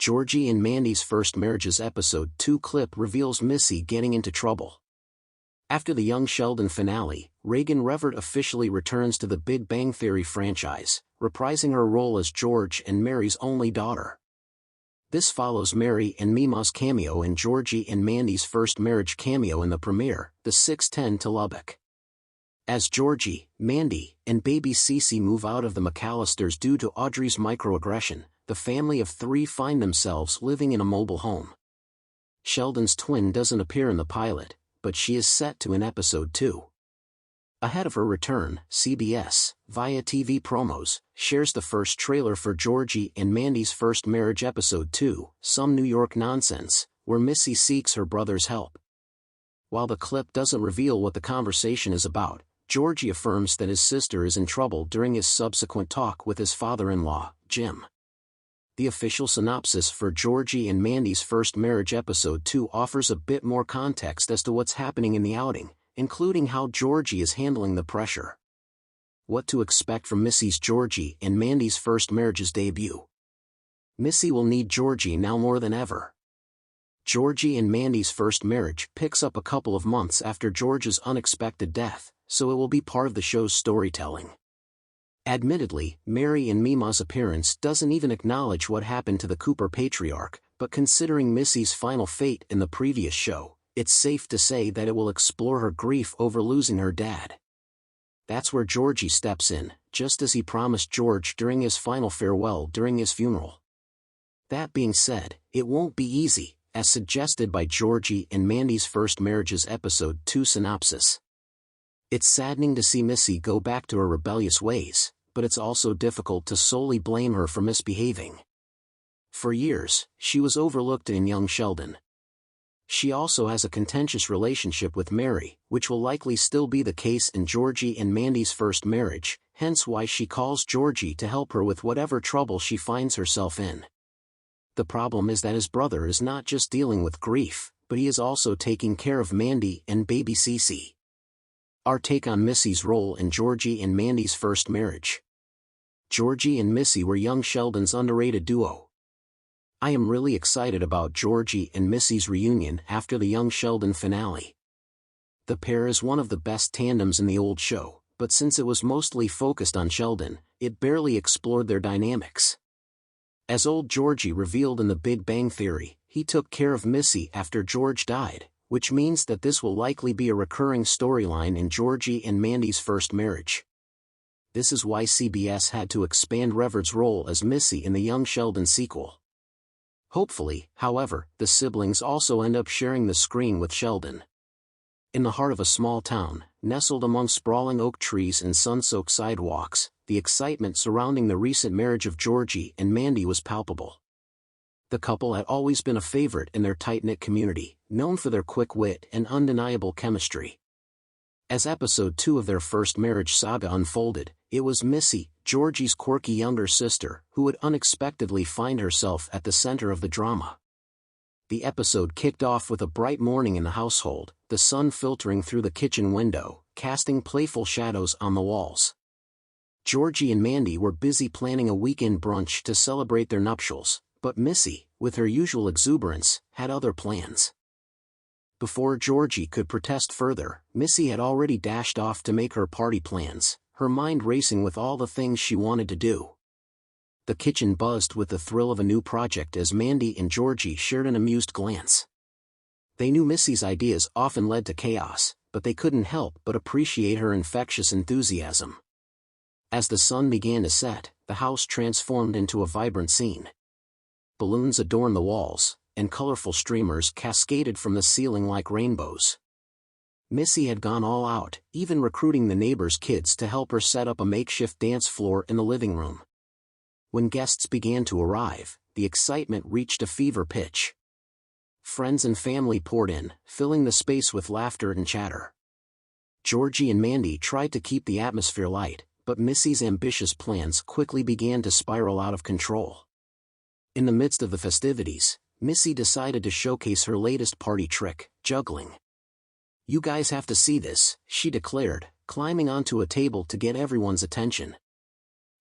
Georgie and Mandy's First Marriage's Episode 2 clip reveals Missy getting into trouble. After the Young Sheldon finale, Reagan Revert officially returns to the Big Bang Theory franchise, reprising her role as George and Mary's only daughter. This follows Mary and Mima's cameo in Georgie and Mandy's First Marriage cameo in the premiere, The 6:10 to Lubbock. As Georgie, Mandy, and baby Cece move out of the McAllisters due to Audrey's microaggression, the family of 3 find themselves living in a mobile home. Sheldon's twin doesn't appear in the pilot, but she is set to in Episode 2. Ahead of her return, CBS, via TV promos, shares the first trailer for Georgie and Mandy's First Marriage Episode 2, Some New York Nonsense, where Missy seeks her brother's help. While the clip doesn't reveal what the conversation is about, Georgie affirms that his sister is in trouble during his subsequent talk with his father-in-law, Jim. The official synopsis for Georgie and Mandy's First Marriage Episode 2 offers a bit more context as to what's happening in the outing, including how Georgie is handling the pressure. What to expect from Missy's Georgie and Mandy's First Marriage's debut. Missy will need Georgie now more than ever. Georgie and Mandy's First Marriage picks up a couple of months after George's unexpected death, so it will be part of the show's storytelling. Admittedly, Mary and Mima's appearance doesn't even acknowledge what happened to the Cooper patriarch, but considering Missy's final fate in the previous show, it's safe to say that it will explore her grief over losing her dad. That's where Georgie steps in, just as he promised George during his final farewell during his funeral. That being said, it won't be easy, as suggested by Georgie and Mandy's First Marriage's Episode 2 synopsis. It's saddening to see Missy go back to her rebellious ways, but it's also difficult to solely blame her for misbehaving. For years, she was overlooked in Young Sheldon. She also has a contentious relationship with Mary, which will likely still be the case in Georgie and Mandy's First Marriage, hence why she calls Georgie to help her with whatever trouble she finds herself in. The problem is that his brother is not just dealing with grief, but he is also taking care of Mandy and baby Cece. Our take on Missy's role in Georgie and Mandy's First Marriage. Georgie and Missy were Young Sheldon's underrated duo. I am really excited about Georgie and Missy's reunion after the Young Sheldon finale. The pair is one of the best tandems in the old show, but since it was mostly focused on Sheldon, it barely explored their dynamics. As old Georgie revealed in The Big Bang Theory, he took care of Missy after George died, which means that this will likely be a recurring storyline in Georgie and Mandy's First Marriage. This is why CBS had to expand Revert's role as Missy in the Young Sheldon sequel. Hopefully, however, the siblings also end up sharing the screen with Sheldon. In the heart of a small town, nestled among sprawling oak trees and sun-soaked sidewalks, the excitement surrounding the recent marriage of Georgie and Mandy was palpable. The couple had always been a favorite in their tight-knit community, known for their quick wit and undeniable chemistry. As Episode 2 of their First Marriage saga unfolded, it was Missy, Georgie's quirky younger sister, who would unexpectedly find herself at the center of the drama. The episode kicked off with a bright morning in the household, the sun filtering through the kitchen window, casting playful shadows on the walls. Georgie and Mandy were busy planning a weekend brunch to celebrate their nuptials, but Missy, with her usual exuberance, had other plans. Before Georgie could protest further, Missy had already dashed off to make her party plans, her mind racing with all the things she wanted to do. The kitchen buzzed with the thrill of a new project as Mandy and Georgie shared an amused glance. They knew Missy's ideas often led to chaos, but they couldn't help but appreciate her infectious enthusiasm. As the sun began to set, the house transformed into a vibrant scene. Balloons adorned the walls, and colorful streamers cascaded from the ceiling like rainbows. Missy had gone all out, even recruiting the neighbors' kids to help her set up a makeshift dance floor in the living room. When guests began to arrive, the excitement reached a fever pitch. Friends and family poured in, filling the space with laughter and chatter. Georgie and Mandy tried to keep the atmosphere light, but Missy's ambitious plans quickly began to spiral out of control. In the midst of the festivities, Missy decided to showcase her latest party trick, juggling. "You guys have to see this," she declared, climbing onto a table to get everyone's attention.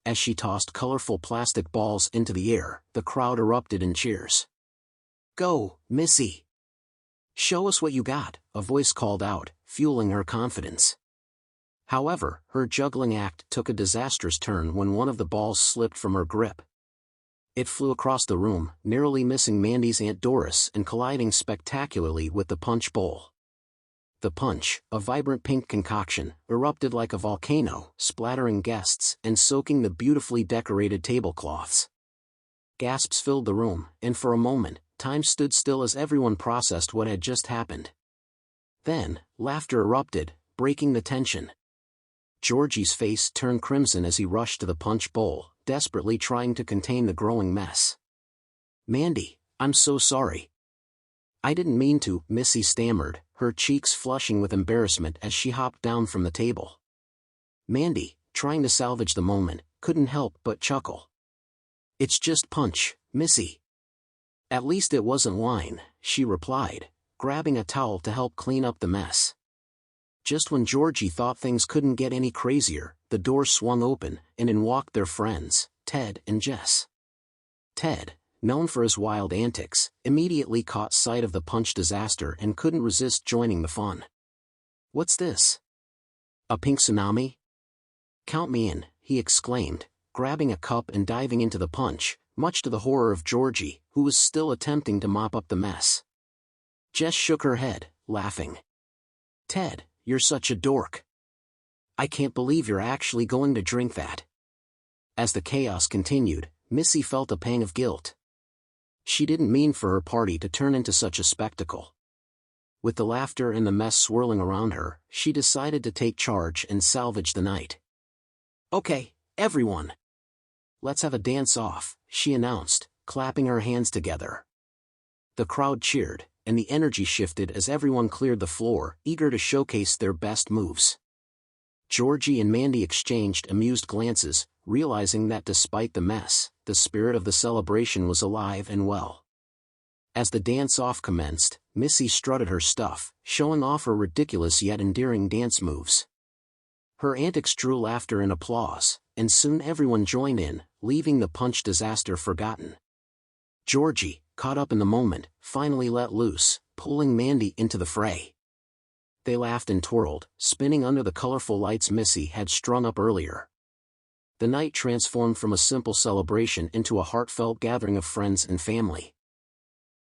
As she tossed colorful plastic balls into the air, the crowd erupted in cheers. "Go, Missy! Show us what you got," a voice called out, fueling her confidence. However, her juggling act took a disastrous turn when one of the balls slipped from her grip. It flew across the room, narrowly missing Mandy's Aunt Doris and colliding spectacularly with the punch bowl. The punch, a vibrant pink concoction, erupted like a volcano, splattering guests and soaking the beautifully decorated tablecloths. Gasps filled the room, and for a moment, time stood still as everyone processed what had just happened. Then, laughter erupted, breaking the tension. Georgie's face turned crimson as he rushed to the punch bowl, desperately trying to contain the growing mess. "Mandy, I'm so sorry. I didn't mean to," Missy stammered, her cheeks flushing with embarrassment as she hopped down from the table. Mandy, trying to salvage the moment, couldn't help but chuckle. "It's just punch, Missy." "At least it wasn't wine," she replied, grabbing a towel to help clean up the mess. Just when Georgie thought things couldn't get any crazier, the door swung open, and in walked their friends, Ted and Jess. Ted, known for his wild antics, immediately caught sight of the punch disaster and couldn't resist joining the fun. "What's this? A pink tsunami? Count me in," he exclaimed, grabbing a cup and diving into the punch, much to the horror of Georgie, who was still attempting to mop up the mess. Jess shook her head, laughing. "Ted, you're such a dork. I can't believe you're actually going to drink that." As the chaos continued, Missy felt a pang of guilt. She didn't mean for her party to turn into such a spectacle. With the laughter and the mess swirling around her, she decided to take charge and salvage the night. "Okay, everyone. Let's have a dance-off," she announced, clapping her hands together. The crowd cheered, and the energy shifted as everyone cleared the floor, eager to showcase their best moves. Georgie and Mandy exchanged amused glances, realizing that despite the mess, the spirit of the celebration was alive and well. As the dance-off commenced, Missy strutted her stuff, showing off her ridiculous yet endearing dance moves. Her antics drew laughter and applause, and soon everyone joined in, leaving the punch disaster forgotten. Georgie, caught up in the moment, finally let loose, pulling Mandy into the fray. They laughed and twirled, spinning under the colorful lights Missy had strung up earlier. The night transformed from a simple celebration into a heartfelt gathering of friends and family.